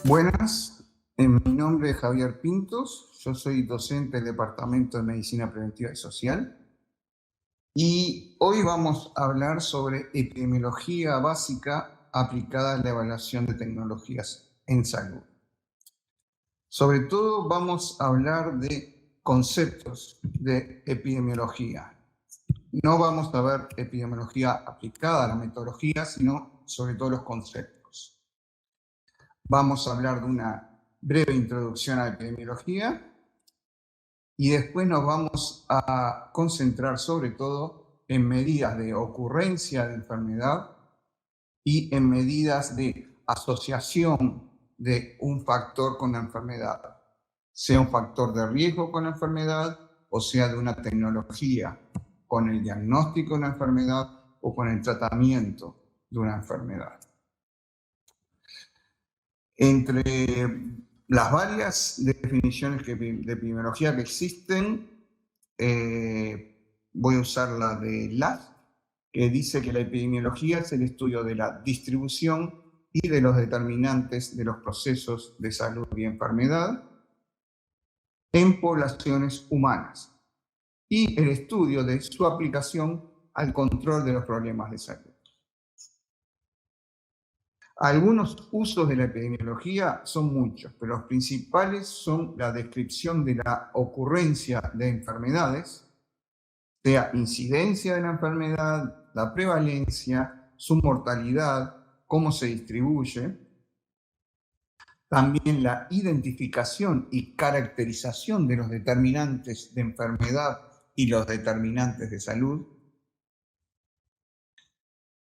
Buenas, mi nombre es Javier Pintos, yo soy docente del Departamento de Medicina Preventiva y Social y hoy vamos a hablar sobre epidemiología básica aplicada a la evaluación de tecnologías en salud. Sobre todo vamos a hablar de conceptos de epidemiología. No vamos a ver epidemiología aplicada a la metodología, sino sobre todo los conceptos. Vamos a hablar de una breve introducción a la epidemiología y después nos vamos a concentrar sobre todo en medidas de ocurrencia de enfermedad y en medidas de asociación de un factor con la enfermedad, sea un factor de riesgo con la enfermedad o sea de una tecnología con el diagnóstico de una enfermedad o con el tratamiento de una enfermedad. Entre las varias definiciones de epidemiología que existen, voy a usar la de Lath, que dice que la epidemiología es el estudio de la distribución y de los determinantes de los procesos de salud y enfermedad en poblaciones humanas y el estudio de su aplicación al control de los problemas de salud. Algunos usos de la epidemiología son muchos, pero los principales son la descripción de la ocurrencia de enfermedades, sea incidencia de la enfermedad, la prevalencia, su mortalidad, cómo se distribuye. También la identificación y caracterización de los determinantes de enfermedad y los determinantes de salud.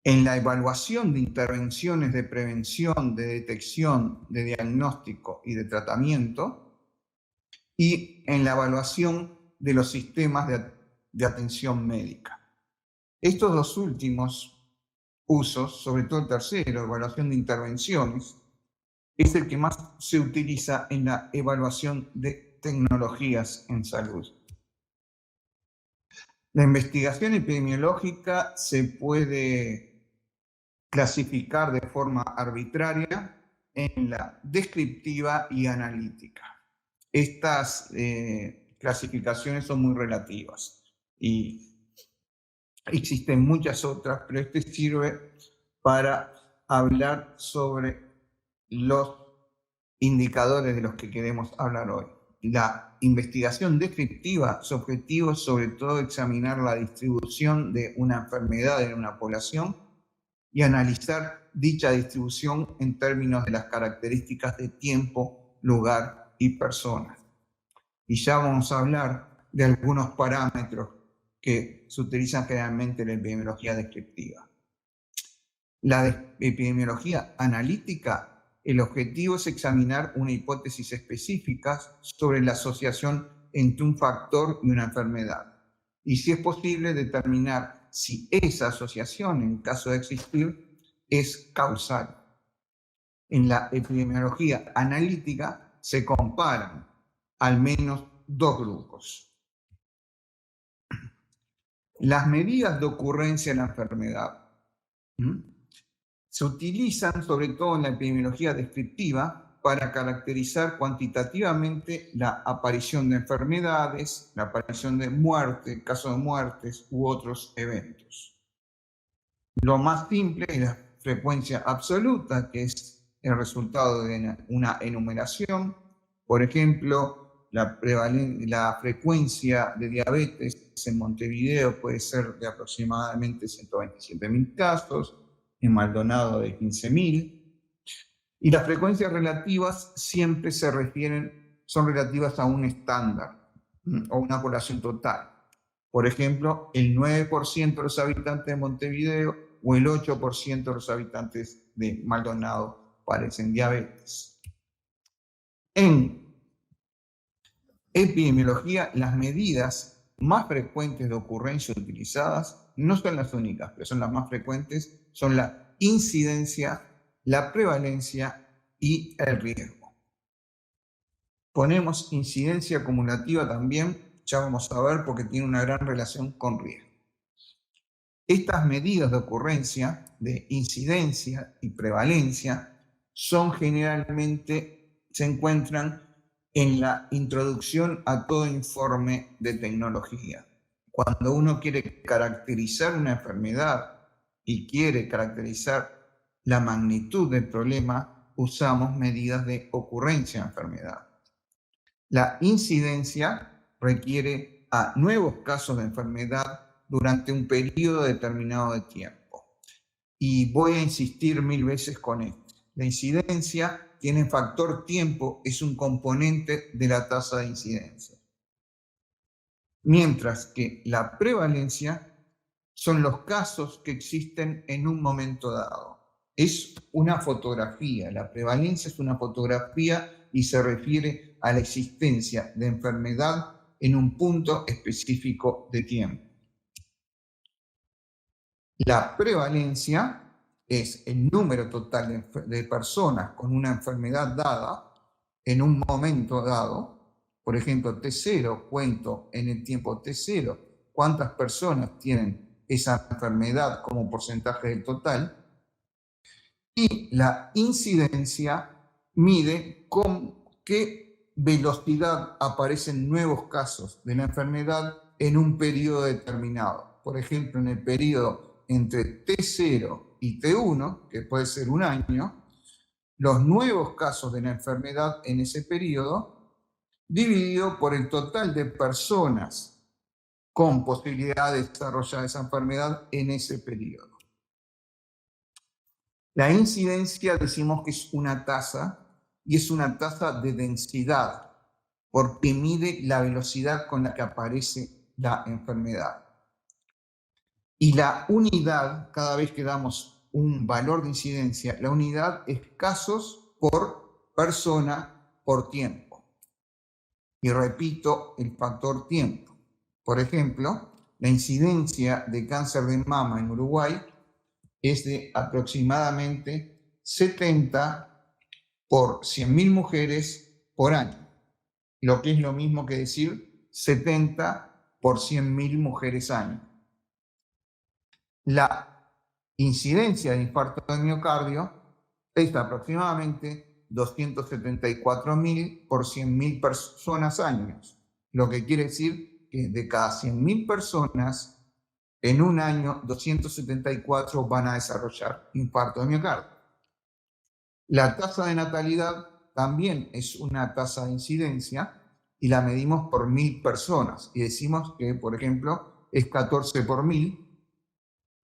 En la evaluación de intervenciones de prevención, de detección, de diagnóstico y de tratamiento, y en la evaluación de los sistemas de atención médica. Estos dos últimos usos, sobre todo el tercero, evaluación de intervenciones, es el que más se utiliza en la evaluación de tecnologías en salud. La investigación epidemiológica se puede clasificar de forma arbitraria en la descriptiva y analítica. Estas clasificaciones son muy relativas y existen muchas otras, pero este sirve para hablar sobre los indicadores de los que queremos hablar hoy. La investigación descriptiva, su objetivo es sobre todo examinar la distribución de una enfermedad en una población y analizar dicha distribución en términos de las características de tiempo, lugar y personas. Y ya vamos a hablar de algunos parámetros que se utilizan generalmente en la epidemiología descriptiva. La epidemiología analítica, el objetivo es examinar una hipótesis específica sobre la asociación entre un factor y una enfermedad. Y si es posible, determinar si esa asociación, en caso de existir, es causal. En la epidemiología analítica se comparan al menos dos grupos. Las medidas de ocurrencia de la enfermedad se utilizan sobre todo en la epidemiología descriptiva para caracterizar cuantitativamente la aparición de enfermedades, la aparición de muerte, casos de muertes u otros eventos. Lo más simple es la frecuencia absoluta, que es el resultado de una enumeración. Por ejemplo, la frecuencia de diabetes en Montevideo puede ser de aproximadamente 127.000 casos, en Maldonado de 15.000. Y las frecuencias relativas siempre son relativas a un estándar o una población total. Por ejemplo, el 9% de los habitantes de Montevideo o el 8% de los habitantes de Maldonado padecen diabetes. En epidemiología, las medidas más frecuentes de ocurrencia utilizadas no son las únicas, pero son las más frecuentes, son la incidencia, la prevalencia y el riesgo. ponemos incidencia acumulativa también, ya vamos a ver, porque tiene una gran relación con riesgo. Estas medidas de ocurrencia, de incidencia y prevalencia, son generalmente, se encuentran en la introducción a todo informe de tecnología. Cuando uno quiere caracterizar una enfermedad y quiere caracterizar la magnitud del problema, usamos medidas de ocurrencia de enfermedad. La incidencia refiere a nuevos casos de enfermedad durante un periodo determinado de tiempo. Y voy a insistir 1000 veces con esto. La incidencia tiene factor tiempo, es un componente de la tasa de incidencia. Mientras que la prevalencia son los casos que existen en un momento dado. Es una fotografía, la prevalencia es una fotografía y se refiere a la existencia de enfermedad en un punto específico de tiempo. La prevalencia es el número total de personas con una enfermedad dada en un momento dado. Por ejemplo, T0, cuento en el tiempo T0 cuántas personas tienen esa enfermedad como porcentaje del total. Y la incidencia mide con qué velocidad aparecen nuevos casos de la enfermedad en un periodo determinado. Por ejemplo, en el periodo entre T0 y T1, que puede ser un año, los nuevos casos de la enfermedad en ese periodo, dividido por el total de personas con posibilidad de desarrollar esa enfermedad en ese periodo. La incidencia decimos que es una tasa, y es una tasa de densidad, porque mide la velocidad con la que aparece la enfermedad. Y la unidad, cada vez que damos un valor de incidencia, la unidad es casos por persona por tiempo. Y repito el factor tiempo. Por ejemplo, la incidencia de cáncer de mama en Uruguay es de aproximadamente 70 por 100.000 mujeres por año, lo que es lo mismo que decir 70 por 100.000 mujeres año. La incidencia de infarto de miocardio es aproximadamente 274.000 por 100.000 personas años, lo que quiere decir que de cada 100.000 personas, en un año 274 van a desarrollar infarto de miocardio. La tasa de natalidad también es una tasa de incidencia y la medimos por 1000 personas y decimos que, por ejemplo, es 14 por 1000.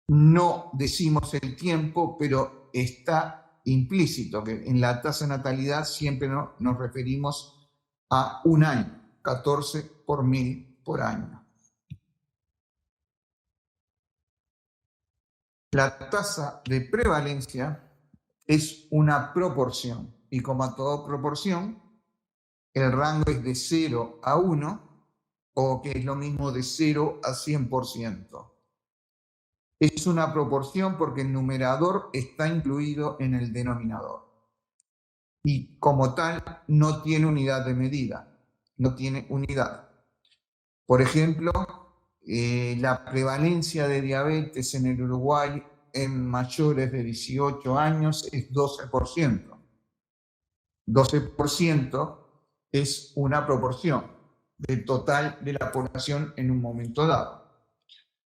No decimos el tiempo, pero está implícito que en la tasa de natalidad siempre nos referimos a un año, 14 por 1000 por año. La tasa de prevalencia es una proporción y como a toda proporción, el rango es de 0 a 1 o que es lo mismo de 0 a 100%. Es una proporción porque el numerador está incluido en el denominador y como tal no tiene unidad de medida, no tiene unidad. Por ejemplo, la prevalencia de diabetes en el Uruguay en mayores de 18 años es 12%. 12% es una proporción del total de la población en un momento dado.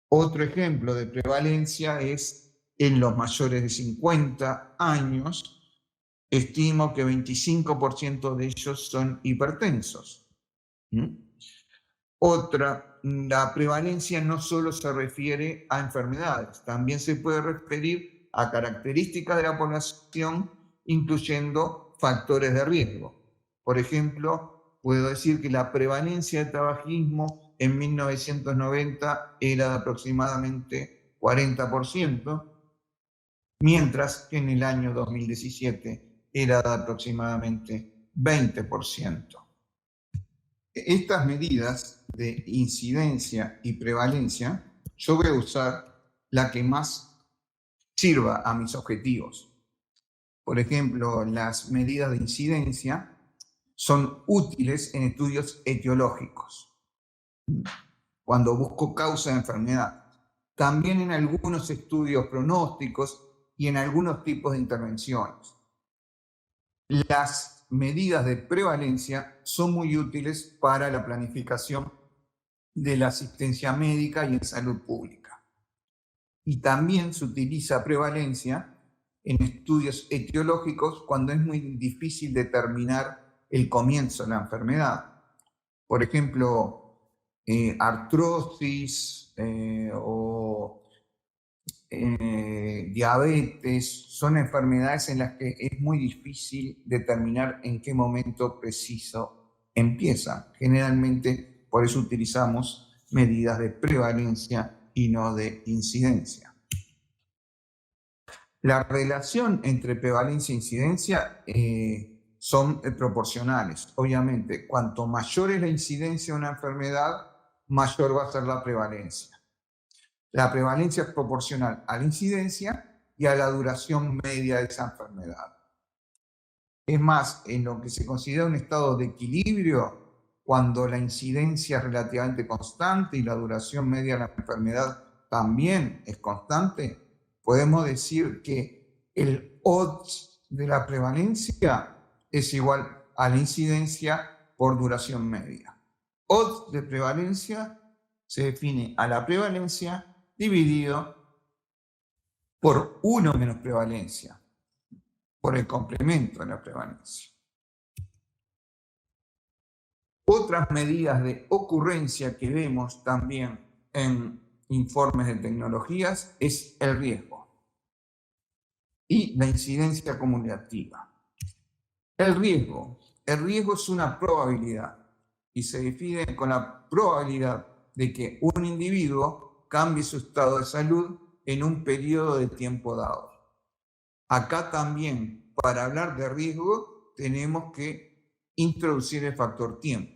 Otro ejemplo de prevalencia es en los mayores de 50 años, estimo que 25% de ellos son hipertensos. Otra, la prevalencia no solo se refiere a enfermedades, también se puede referir a características de la población, incluyendo factores de riesgo. Por ejemplo, puedo decir que la prevalencia de tabaquismo en 1990 era de aproximadamente 40%, mientras que en el año 2017 era de aproximadamente 20%. Estas medidas de incidencia y prevalencia, yo voy a usar la que más sirva a mis objetivos. Por ejemplo, las medidas de incidencia son útiles en estudios etiológicos, cuando busco causa de enfermedad. También en algunos estudios pronósticos y en algunos tipos de intervenciones. Las medidas de prevalencia son muy útiles para la planificación de la asistencia médica y en salud pública. Y también se utiliza prevalencia en estudios etiológicos cuando es muy difícil determinar el comienzo de la enfermedad. Por ejemplo, artrosis o diabetes son enfermedades en las que es muy difícil determinar en qué momento preciso empieza. Generalmente, por eso utilizamos medidas de prevalencia y no de incidencia. La relación entre prevalencia e incidencia son proporcionales. Obviamente, cuanto mayor es la incidencia de una enfermedad, mayor va a ser la prevalencia. La prevalencia es proporcional a la incidencia y a la duración media de esa enfermedad. Es más, en lo que se considera un estado de equilibrio, cuando la incidencia es relativamente constante y la duración media de la enfermedad también es constante, podemos decir que el odds de la prevalencia es igual a la incidencia por duración media. Odds de prevalencia se define a la prevalencia dividido por 1 menos prevalencia, por el complemento de la prevalencia. Otras medidas de ocurrencia que vemos también en informes de tecnologías es el riesgo y la incidencia acumulativa. El riesgo es una probabilidad y se define con la probabilidad de que un individuo cambie su estado de salud en un periodo de tiempo dado. Acá también, para hablar de riesgo, tenemos que introducir el factor tiempo.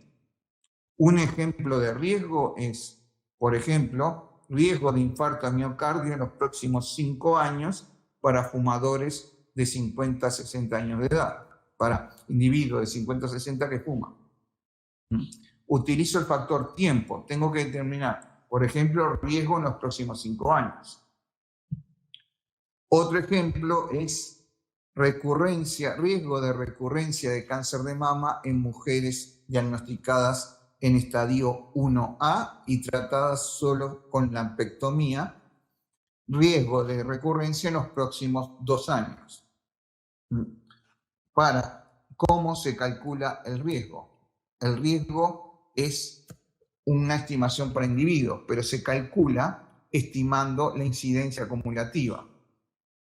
Un ejemplo de riesgo es, por ejemplo, riesgo de infarto a miocardio en los próximos 5 años para fumadores de 50 a 60 años de edad, para individuos de 50 a 60 que fuman. Utilizo el factor tiempo, tengo que determinar, por ejemplo, riesgo en los próximos 5 años. Otro ejemplo es riesgo de recurrencia de cáncer de mama en mujeres diagnosticadas en estadio 1A y tratadas solo con lampectomía, riesgo de recurrencia en los próximos 2 años. Para cómo se calcula el riesgo. El riesgo es una estimación para individuos, pero se calcula estimando la incidencia acumulativa.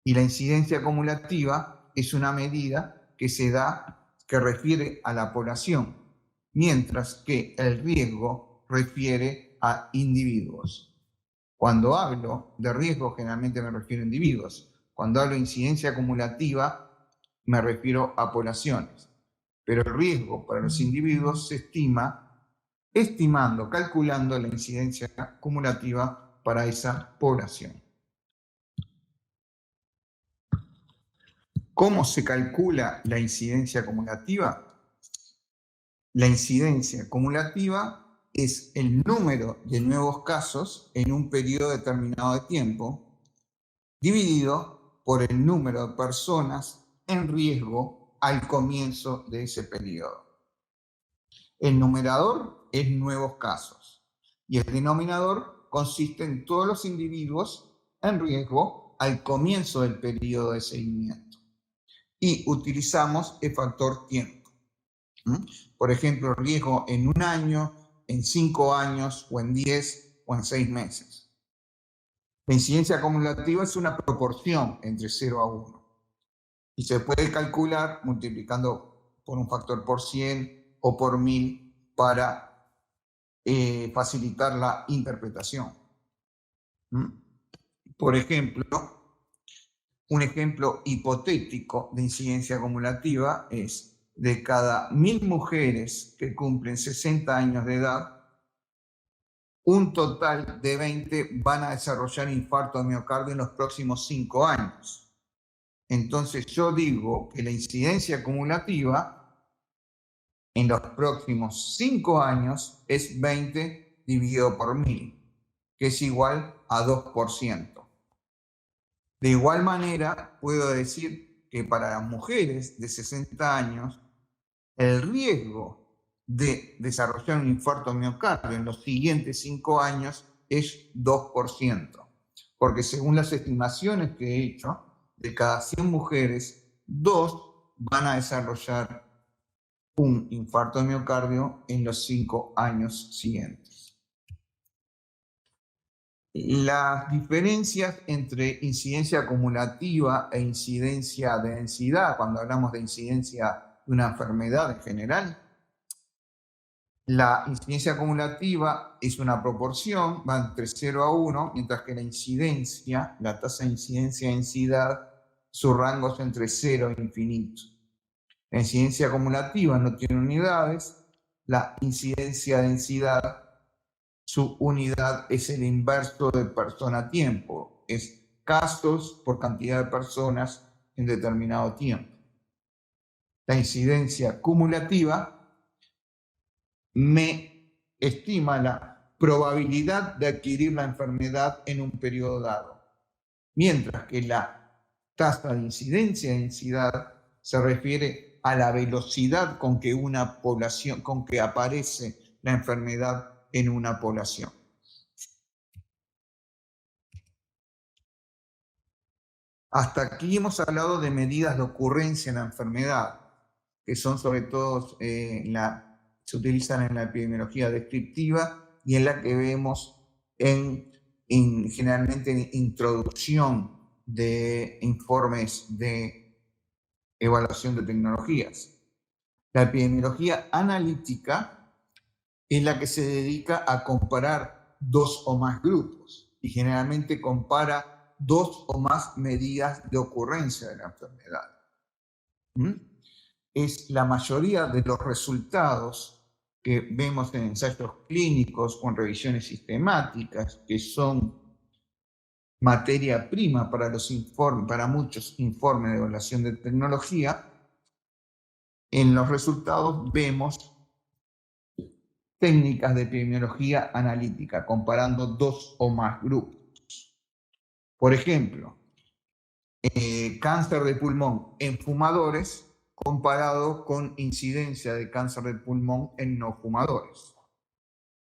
Y la incidencia acumulativa es una medida que se da, que refiere a la población, mientras que el riesgo refiere a individuos. Cuando hablo de riesgo, generalmente me refiero a individuos. Cuando hablo de incidencia acumulativa, me refiero a poblaciones. Pero el riesgo para los individuos se estima calculando la incidencia acumulativa para esa población. ¿Cómo se calcula la incidencia acumulativa? La incidencia acumulativa es el número de nuevos casos en un periodo determinado de tiempo dividido por el número de personas en riesgo al comienzo de ese periodo. El numerador es nuevos casos y el denominador consiste en todos los individuos en riesgo al comienzo del periodo de seguimiento. Y utilizamos el factor tiempo. Por ejemplo, riesgo en 1 año, en 5 años, o en 10, o en 6 meses. La incidencia acumulativa es una proporción entre 0 a 1. Y se puede calcular multiplicando por un factor por 100 o por 1000 para facilitar la interpretación. Por ejemplo, un ejemplo hipotético de incidencia acumulativa es: de cada 1000 mujeres que cumplen 60 años de edad, un total de 20 van a desarrollar infarto de miocardio en los próximos 5 años. Entonces yo digo que la incidencia acumulativa en los próximos 5 años es 20 dividido por 1000, que es igual a 2%. De igual manera, puedo decir que para las mujeres de 60 años, el riesgo de desarrollar un infarto miocardio en los siguientes 5 años es 2%, porque según las estimaciones que he hecho, de cada 100 mujeres, 2 van a desarrollar un infarto de miocardio en los 5 años siguientes. Las diferencias entre incidencia acumulativa e incidencia de densidad, cuando hablamos de incidencia de una enfermedad en general, la incidencia acumulativa es una proporción, va entre 0 a 1, mientras que la incidencia, la tasa de incidencia densidad, su rango es entre 0 e infinito. La incidencia acumulativa no tiene unidades, la incidencia densidad, su unidad es el inverso de persona-tiempo, es casos por cantidad de personas en determinado tiempo. La incidencia cumulativa me estima la probabilidad de adquirir la enfermedad en un periodo dado, mientras que la tasa de incidencia de densidad se refiere a la velocidad con que una población, con que aparece la enfermedad en una población. Hasta aquí hemos hablado de medidas de ocurrencia en la enfermedad, que son sobre todo se utilizan en la epidemiología descriptiva y en la que vemos generalmente en introducción de informes de evaluación de tecnologías. La epidemiología analítica es la que se dedica a comparar 2 o más grupos y generalmente compara 2 o más medidas de ocurrencia de la enfermedad. Es la mayoría de los resultados que vemos en ensayos clínicos o en revisiones sistemáticas, que son materia prima para muchos informes de evaluación de tecnología. En los resultados vemos técnicas de epidemiología analítica, comparando 2 o más grupos. Por ejemplo, cáncer de pulmón en fumadores comparado con incidencia de cáncer de pulmón en no fumadores.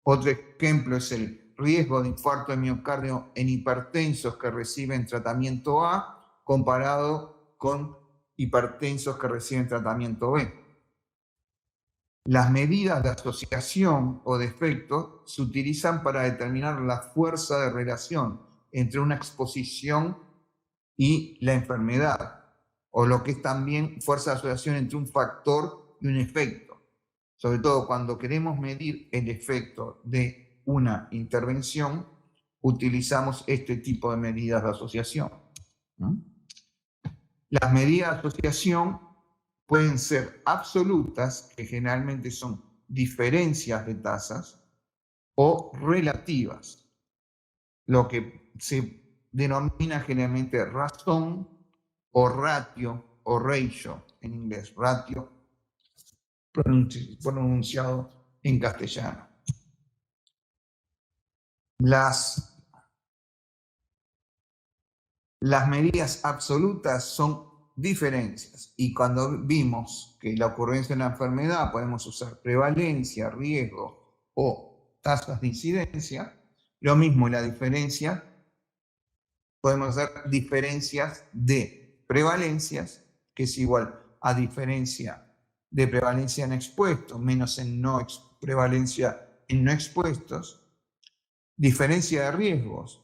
Otro ejemplo es el riesgo de infarto de miocardio en hipertensos que reciben tratamiento A comparado con hipertensos que reciben tratamiento B. Las medidas de asociación o de efecto se utilizan para determinar la fuerza de relación entre una exposición y la enfermedad, o lo que es también fuerza de asociación entre un factor y un efecto, sobre todo cuando queremos medir el efecto de una intervención, utilizamos este tipo de medidas de asociación. Las medidas de asociación pueden ser absolutas, que generalmente son diferencias de tasas, o relativas, lo que se denomina generalmente razón o ratio o ratio en inglés, ratio pronunciado en castellano. Las medidas absolutas son diferencias y cuando vimos que la ocurrencia de la enfermedad podemos usar prevalencia, riesgo o tasas de incidencia, lo mismo en la diferencia, podemos hacer diferencias de prevalencias, que es igual a diferencia de prevalencia en expuestos menos en prevalencia en no expuestos, diferencia de riesgos,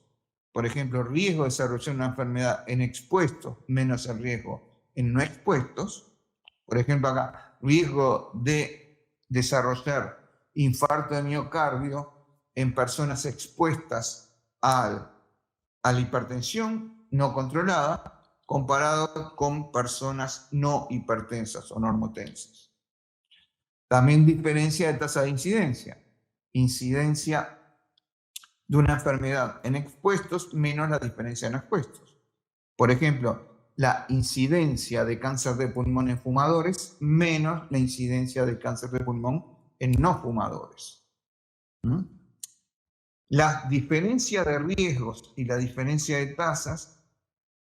por ejemplo, riesgo de desarrollar una enfermedad en expuestos menos el riesgo en no expuestos, por ejemplo acá, riesgo de desarrollar infarto de miocardio en personas expuestas a la hipertensión no controlada comparado con personas no hipertensas o normotensas. También diferencia de tasa de incidencia. Incidencia de una enfermedad en expuestos menos la diferencia en expuestos. Por ejemplo, la incidencia de cáncer de pulmón en fumadores menos la incidencia de cáncer de pulmón en no fumadores. La diferencia de riesgos y la diferencia de tasas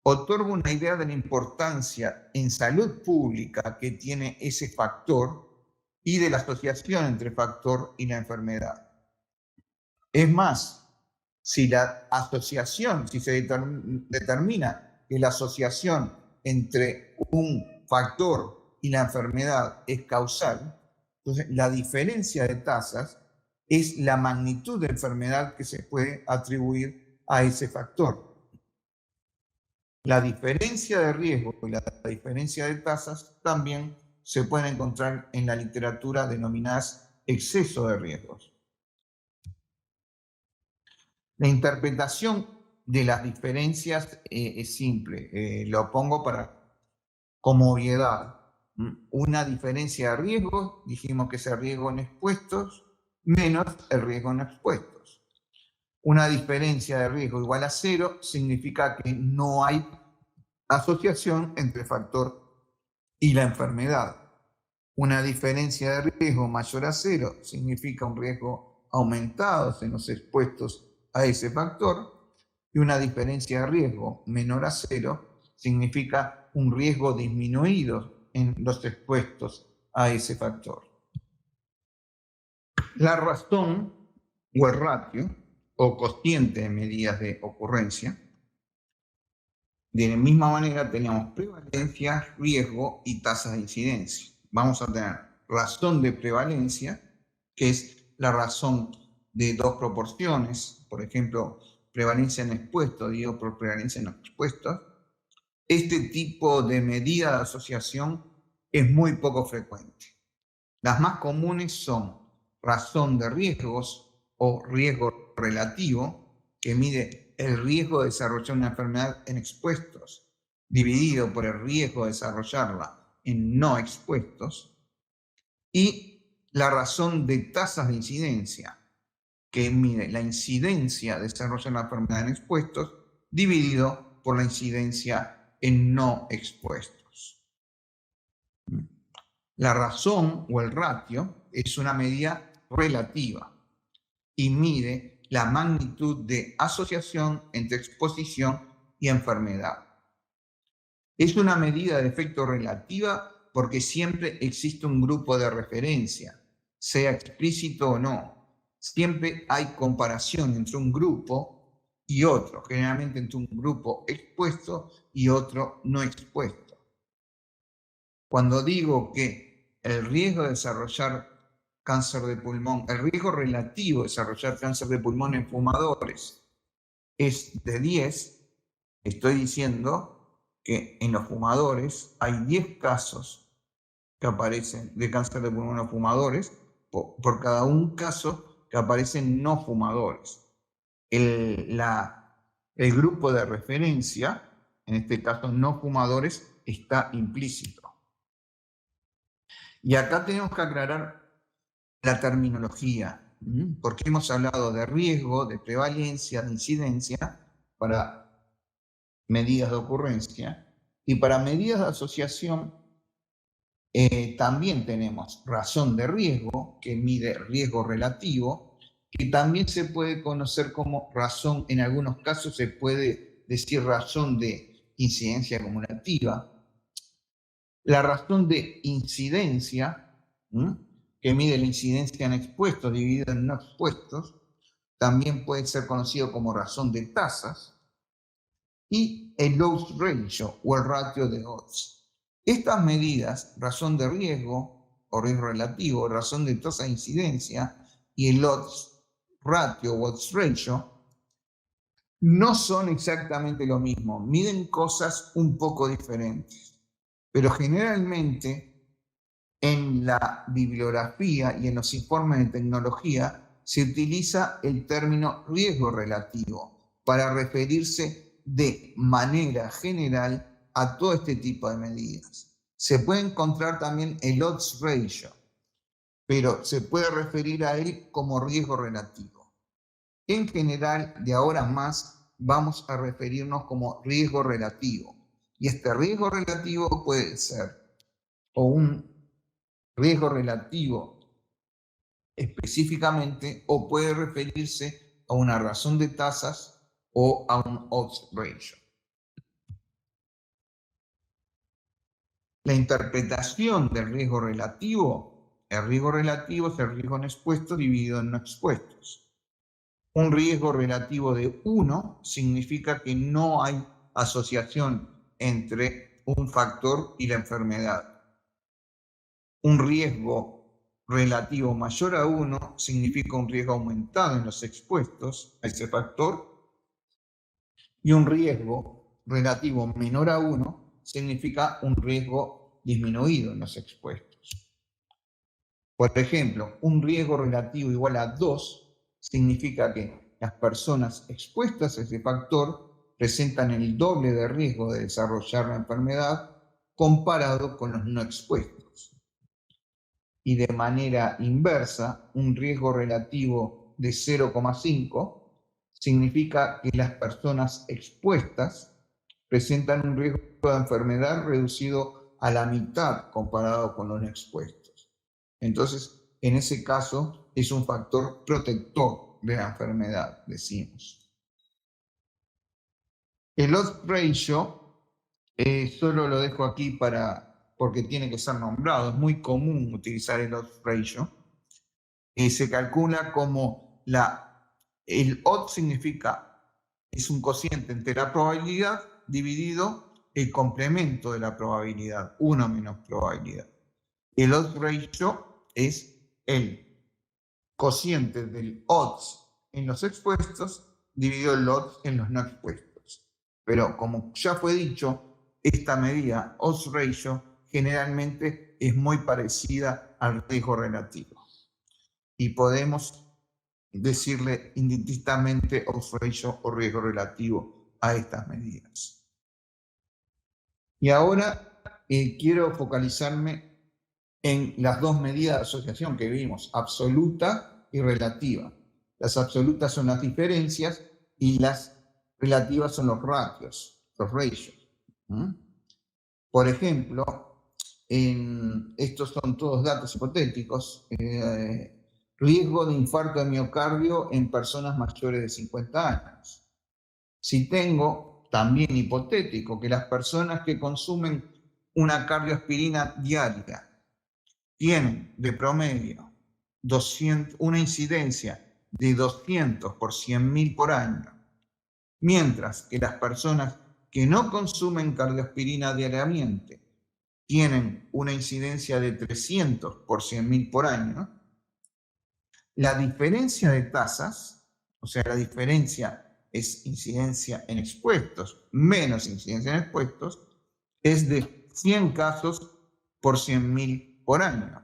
otorga una idea de la importancia en salud pública que tiene ese factor y de la asociación entre factor y la enfermedad. Es más, si la asociación, si se determina que la asociación entre un factor y la enfermedad es causal, entonces la diferencia de tasas es la magnitud de enfermedad que se puede atribuir a ese factor. La diferencia de riesgo y la diferencia de tasas también se pueden encontrar en la literatura denominadas exceso de riesgos. La interpretación de las diferencias es simple, lo pongo como obviedad. Una diferencia de riesgos, dijimos que es el riesgo en expuestos menos el riesgo no expuestos. Una diferencia de riesgo igual a 0 significa que no hay asociación entre factor y la enfermedad. Una diferencia de riesgo mayor a 0 significa un riesgo aumentado en los expuestos a ese factor, y una diferencia de riesgo menor a 0 significa un riesgo disminuido en los expuestos a ese factor. La razón o el ratio o cociente de medidas de ocurrencia. De la misma manera tenemos prevalencia, riesgo y tasas de incidencia. Vamos a tener razón de prevalencia, que es la razón de dos proporciones, por ejemplo, prevalencia en expuestos dividido por prevalencia en no expuestos. Este tipo de medida de asociación es muy poco frecuente. Las más comunes son razón de riesgos o riesgo relativo, que mide el riesgo de desarrollar una enfermedad en expuestos, dividido por el riesgo de desarrollarla en no expuestos, y la razón de tasas de incidencia, que mide la incidencia de desarrollar la enfermedad en expuestos, dividido por la incidencia en no expuestos. La razón o el ratio es una medida relativa y mide la magnitud de asociación entre exposición y enfermedad. Es una medida de efecto relativa porque siempre existe un grupo de referencia, sea explícito o no. Siempre hay comparación entre un grupo y otro, generalmente entre un grupo expuesto y otro no expuesto. Cuando digo que el riesgo de desarrollar cáncer de pulmón, el riesgo relativo de desarrollar cáncer de pulmón en fumadores es de 10, estoy diciendo que en los fumadores hay 10 casos que aparecen de cáncer de pulmón en fumadores por cada un caso que aparecen no fumadores. El grupo de referencia, en este caso no fumadores, está implícito. Y acá tenemos que aclarar la terminología, porque hemos hablado de riesgo, de prevalencia, de incidencia para medidas de ocurrencia, y para medidas de asociación también tenemos razón de riesgo, que mide riesgo relativo, que también se puede conocer como razón, en algunos casos se puede decir razón de incidencia acumulativa. La razón de incidencia, que mide la incidencia en expuestos dividida en no expuestos, también puede ser conocido como razón de tasas, y el odds ratio o el ratio de odds. Estas medidas, razón de riesgo o riesgo relativo, razón de tasa de incidencia y el odds ratio o odds ratio, no son exactamente lo mismo, miden cosas un poco diferentes, pero generalmente en la bibliografía y en los informes de tecnología se utiliza el término riesgo relativo para referirse de manera general a todo este tipo de medidas. Se puede encontrar también el odds ratio, pero se puede referir a él como riesgo relativo. En general, de ahora más, vamos a referirnos como riesgo relativo. Y este riesgo relativo puede ser o un riesgo relativo específicamente o puede referirse a una razón de tasas o a un odds ratio. La interpretación del riesgo relativo, el riesgo relativo es el riesgo no expuesto dividido en no expuestos. Un riesgo relativo de 1 significa que no hay asociación entre un factor y la enfermedad. Un riesgo relativo mayor a 1 significa un riesgo aumentado en los expuestos a ese factor. Y un riesgo relativo menor a 1 significa un riesgo disminuido en los expuestos. Por ejemplo, un riesgo relativo igual a 2 significa que las personas expuestas a ese factor presentan el doble de riesgo de desarrollar la enfermedad comparado con los no expuestos. Y de manera inversa, un riesgo relativo de 0,5 significa que las personas expuestas presentan un riesgo de enfermedad reducido a la mitad comparado con los no expuestos. Entonces, en ese caso, es un factor protector de la enfermedad, decimos. El odds ratio, solo lo dejo aquí porque tiene que ser nombrado. Es muy común utilizar el odds ratio. Se calcula como el odds es un cociente entre la probabilidad dividido el complemento de la probabilidad, 1 menos probabilidad. El odds ratio es el cociente del odds en los expuestos dividido el odds en los no expuestos. Pero como ya fue dicho, esta medida, odds ratio, generalmente es muy parecida al riesgo relativo. Y podemos decirle indistintamente odds ratio o riesgo relativo a estas medidas. Y ahora quiero focalizarme en las dos medidas de asociación que vimos, absoluta y relativa. Las absolutas son las diferencias y las relativas son los ratios, los ratios. Por ejemplo, estos son todos datos hipotéticos. Riesgo de infarto de miocardio en personas mayores de 50 años. Si tengo, también hipotético, que las personas que consumen una cardioaspirina diaria tienen de promedio una incidencia de 200 por 100.000 por año, mientras que las personas que no consumen cardioaspirina diariamente tienen una incidencia de 300 por 100.000 por año, la diferencia de tasas, o sea, la diferencia es incidencia en expuestos menos incidencia en expuestos, es de 100 casos por 100.000 por año.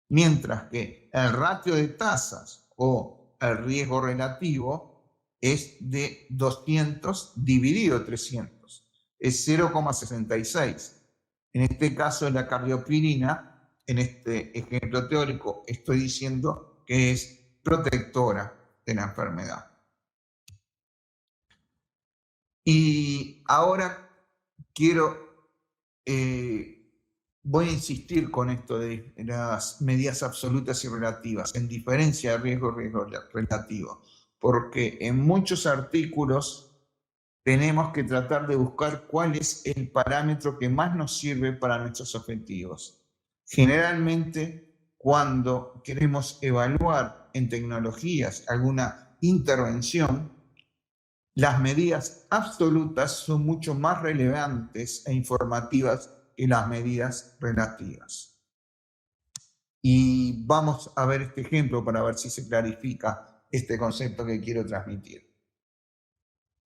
Mientras que el ratio de tasas o el riesgo relativo es de 200 dividido 300, es 0,66. En este caso, la cardioaspirina, en este ejemplo teórico, estoy diciendo que es protectora de la enfermedad. Y ahora voy a insistir con esto de las medidas absolutas y relativas, en diferencia de riesgo y riesgo relativo, porque en muchos artículos tenemos que tratar de buscar cuál es el parámetro que más nos sirve para nuestros objetivos. Generalmente, cuando queremos evaluar en tecnologías alguna intervención, las medidas absolutas son mucho más relevantes e informativas que las medidas relativas. Y vamos a ver este ejemplo para ver si se clarifica este concepto que quiero transmitir.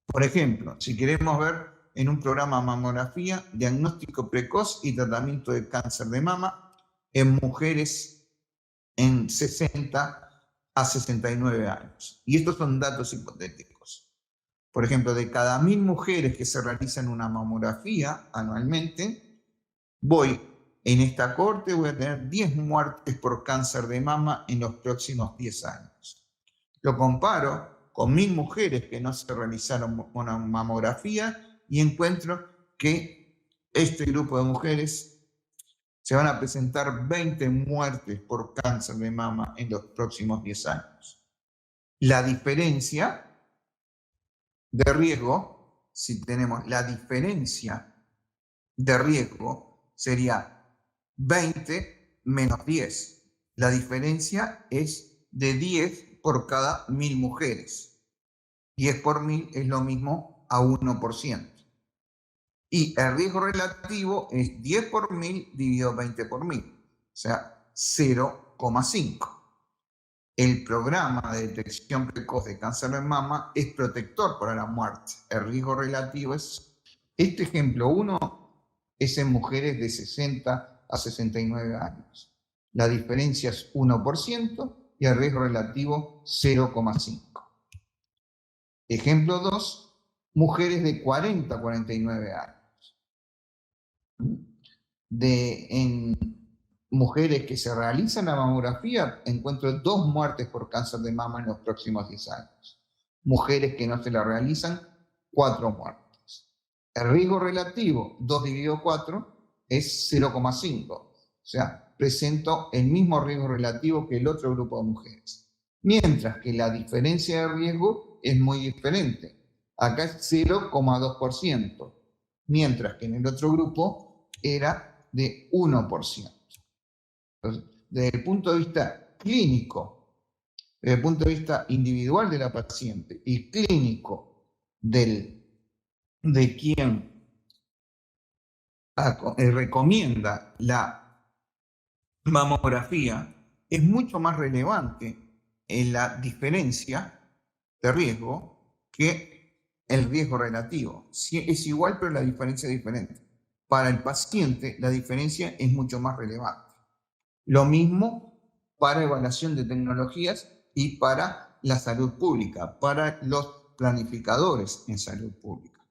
Por ejemplo, si queremos ver en un programa mamografía, diagnóstico precoz y tratamiento de cáncer de mama en mujeres en 60 a 69 años. Y estos son datos hipotéticos. Por ejemplo, de cada 1000 mujeres que se realizan una mamografía anualmente, en esta corte voy a tener 10 muertes por cáncer de mama en los próximos 10 años. Lo comparo con 1000 mujeres que no se realizaron una mamografía y encuentro que este grupo de mujeres se van a presentar 20 muertes por cáncer de mama en los próximos 10 años. La diferencia de riesgo, si tenemos la diferencia de riesgo, sería 20 menos 10. La diferencia es de 10 por cada 1000 mujeres. 10 por 1000 es lo mismo a 1%. Y el riesgo relativo es 10 por 1000 dividido 20 por 1000, o sea, 0,5. El programa de detección precoz de cáncer de mama es protector para la muerte. El riesgo relativo es, este ejemplo 1 es en mujeres de 60 a 69 años. La diferencia es 1% y el riesgo relativo 0,5. Ejemplo 2, mujeres de 40 a 49 años. En mujeres que se realizan la mamografía, encuentro 2 muertes por cáncer de mama en los próximos 10 años. Mujeres que no se la realizan, 4 muertes. El riesgo relativo, 2 dividido 4, es 0,5. O sea, presento el mismo riesgo relativo que el otro grupo de mujeres. Mientras que la diferencia de riesgo es muy diferente. Acá es 0,2%, mientras que en el otro grupo era de 1%. Entonces, desde el punto de vista clínico, desde el punto de vista individual de la paciente y clínico de quien recomienda la mamografía, es mucho más relevante en la diferencia de riesgo que el riesgo relativo. Es igual, pero la diferencia es diferente. Para el paciente, la diferencia es mucho más relevante. Lo mismo para evaluación de tecnologías y para la salud pública, para los planificadores en salud pública.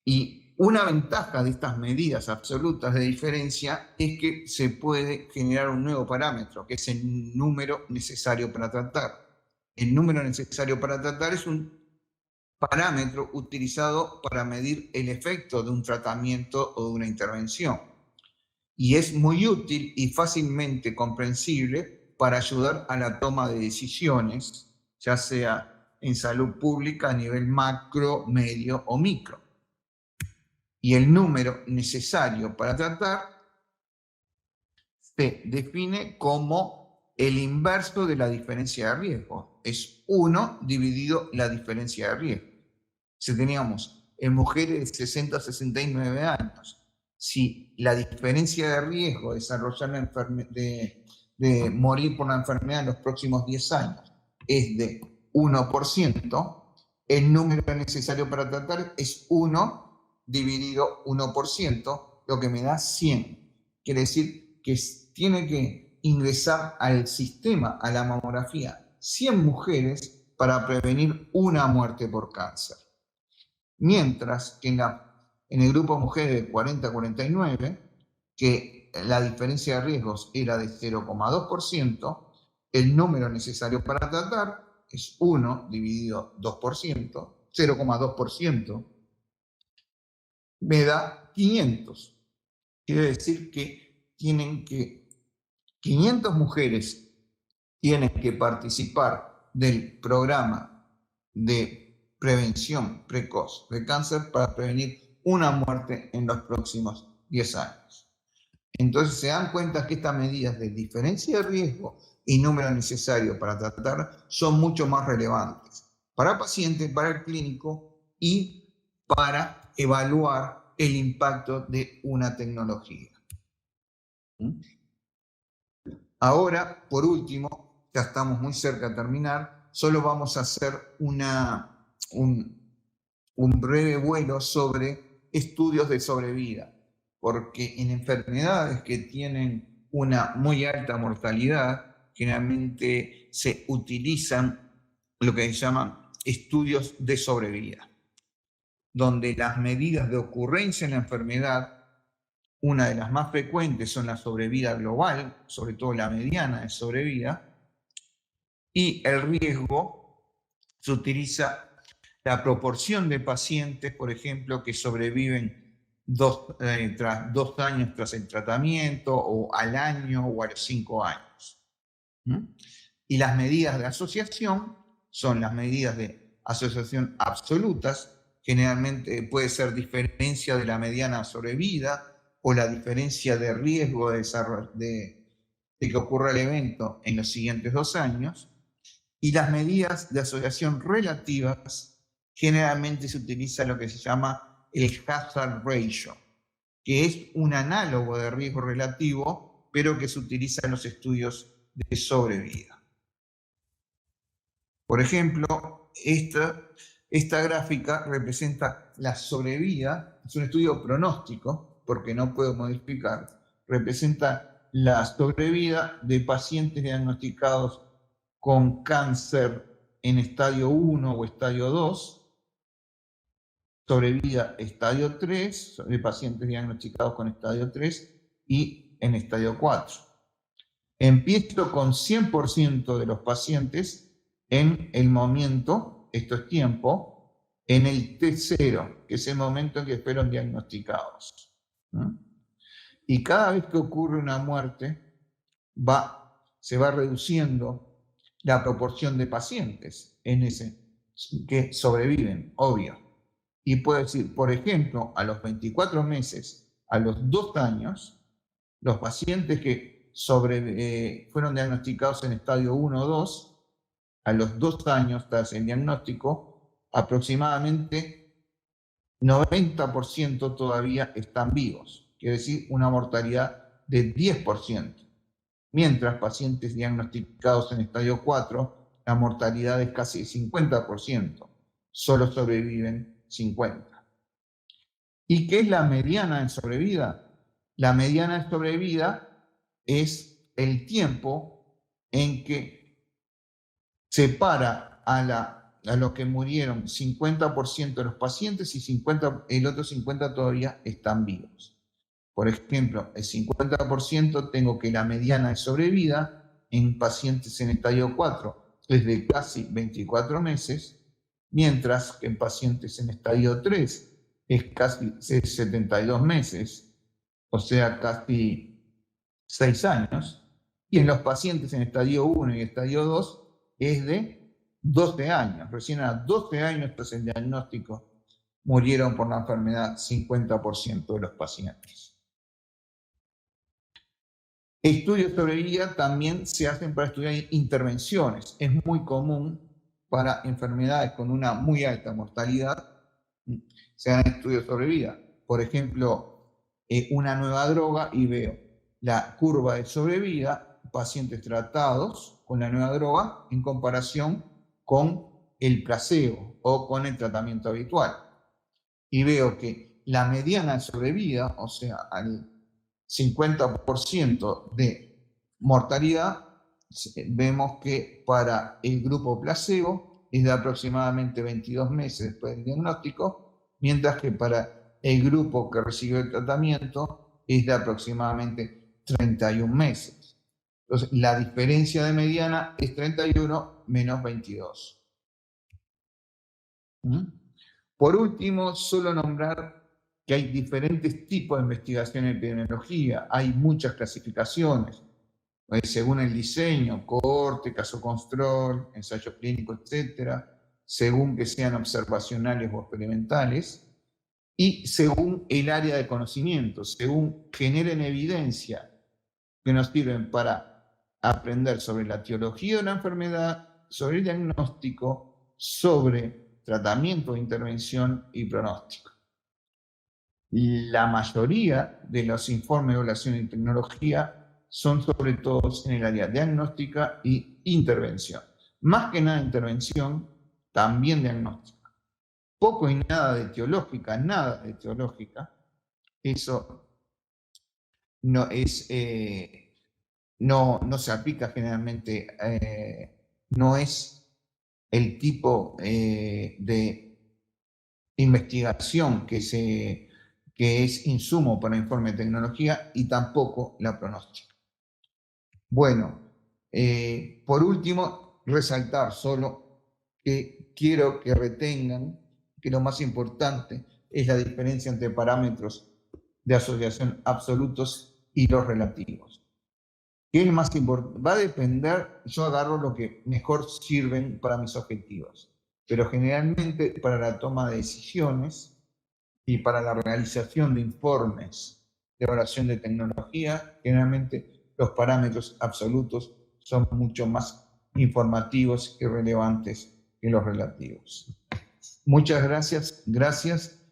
Y una ventaja de estas medidas absolutas de diferencia es que se puede generar un nuevo parámetro, que es el número necesario para tratar. El número necesario para tratar es un parámetro utilizado para medir el efecto de un tratamiento o de una intervención. Y es muy útil y fácilmente comprensible para ayudar a la toma de decisiones, ya sea en salud pública a nivel macro, medio o micro. Y el número necesario para tratar se define como el inverso de la diferencia de riesgo. Es 1 dividido la diferencia de riesgo. Si teníamos en mujeres de 60 a 69 años, si la diferencia de riesgo de desarrollar de morir por la enfermedad en los próximos 10 años es de 1%, el número necesario para tratar es 1 dividido 1%, lo que me da 100. Quiere decir que tiene que ingresar al sistema, a la mamografía, 100 mujeres para prevenir una muerte por cáncer. Mientras que en el grupo de mujeres de 40 a 49, que la diferencia de riesgos era de 0,2%, el número necesario para tratar es 1 dividido 2%, 0,2%, me da 500. Quiere decir que 500 mujeres tienen que participar del programa de prevención precoz de cáncer para prevenir una muerte en los próximos 10 años. Entonces se dan cuenta que estas medidas de diferencia de riesgo y número necesario para tratar son mucho más relevantes para el paciente, para el clínico y para evaluar el impacto de una tecnología. Ahora, por último, ya estamos muy cerca de terminar, solo vamos a hacer un breve vuelo sobre estudios de sobrevida, porque en enfermedades que tienen una muy alta mortalidad, generalmente se utilizan lo que se llaman estudios de sobrevida, donde las medidas de ocurrencia en la enfermedad, una de las más frecuentes son la sobrevida global, sobre todo la mediana de sobrevida, y el riesgo se utiliza la proporción de pacientes, por ejemplo, que sobreviven tras 2 años tras el tratamiento, o al año, o a los 5 años. Y las medidas de asociación son las medidas de asociación absolutas, generalmente puede ser diferencia de la mediana sobrevida o la diferencia de riesgo de que ocurra el evento en los siguientes 2 años, y las medidas de asociación relativas, generalmente se utiliza lo que se llama el hazard ratio, que es un análogo de riesgo relativo, pero que se utiliza en los estudios de sobrevida. Por ejemplo, esta gráfica representa la sobrevida, es un estudio pronóstico, porque no puedo modificar, representa la sobrevida de pacientes diagnosticados con cáncer en estadio 1 o estadio 2, sobrevida estadio 3, de pacientes diagnosticados con estadio 3 y en estadio 4. Empiezo con 100% de los pacientes en el momento, esto es tiempo, en el T0, que es el momento en que fueron diagnosticados. Y cada vez que ocurre una muerte, se va reduciendo la proporción de pacientes que sobreviven, obvio. Y puedo decir, por ejemplo, a los 24 meses, a los 2 años, los pacientes que fueron diagnosticados en estadio 1 o 2, a los 2 años tras el diagnóstico, aproximadamente 90% todavía están vivos, quiere decir una mortalidad de 10%. Mientras pacientes diagnosticados en estadio 4, la mortalidad es casi 50%, solo sobreviven 50%. ¿Y qué es la mediana en sobrevida? La mediana en sobrevida es el tiempo en que separa a los que murieron 50% de los pacientes y el otro 50% todavía están vivos. Por ejemplo, el 50% tengo que la mediana de sobrevida en pacientes en estadio 4 es de casi 24 meses, mientras que en pacientes en estadio 3 es casi 72 meses, o sea, casi 6 años, y en los pacientes en estadio 1 y estadio 2 es de 12 años. Recién a 12 años tras el diagnóstico murieron por la enfermedad 50% de los pacientes. Estudios sobre vida también se hacen para estudiar intervenciones. Es muy común para enfermedades con una muy alta mortalidad se hagan estudios sobre vida. Por ejemplo, una nueva droga y veo la curva de sobrevida, pacientes tratados con la nueva droga en comparación con el placebo o con el tratamiento habitual. Y veo que la mediana de sobrevida, o sea, al 50% de mortalidad, vemos que para el grupo placebo es de aproximadamente 22 meses después del diagnóstico, mientras que para el grupo que recibió el tratamiento es de aproximadamente 31 meses. Entonces, la diferencia de mediana es 31 menos 22. Por último, solo nombrar que hay diferentes tipos de investigación en epidemiología, hay muchas clasificaciones, según el diseño, cohorte, caso control, ensayo clínico, etc., según que sean observacionales o experimentales, y según el área de conocimiento, según generen evidencia que nos sirven para aprender sobre la etiología de la enfermedad, sobre el diagnóstico, sobre tratamiento, intervención y pronóstico. La mayoría de los informes de evaluación en tecnología son sobre todo en el área diagnóstica y intervención. Más que nada intervención, también diagnóstica. Poco y nada de etiológica, nada de etiológica. Eso no se aplica generalmente, no es el tipo de investigación que es insumo para informe de tecnología, y tampoco la pronóstica. Bueno, por último, resaltar solo que quiero que retengan, que lo más importante es la diferencia entre parámetros de asociación absolutos y los relativos. ¿Qué es más importante? Va a depender, yo agarro lo que mejor sirven para mis objetivos, pero generalmente para la toma de decisiones y para la realización de informes de evaluación de tecnología, generalmente los parámetros absolutos son mucho más informativos y relevantes que los relativos. Muchas gracias.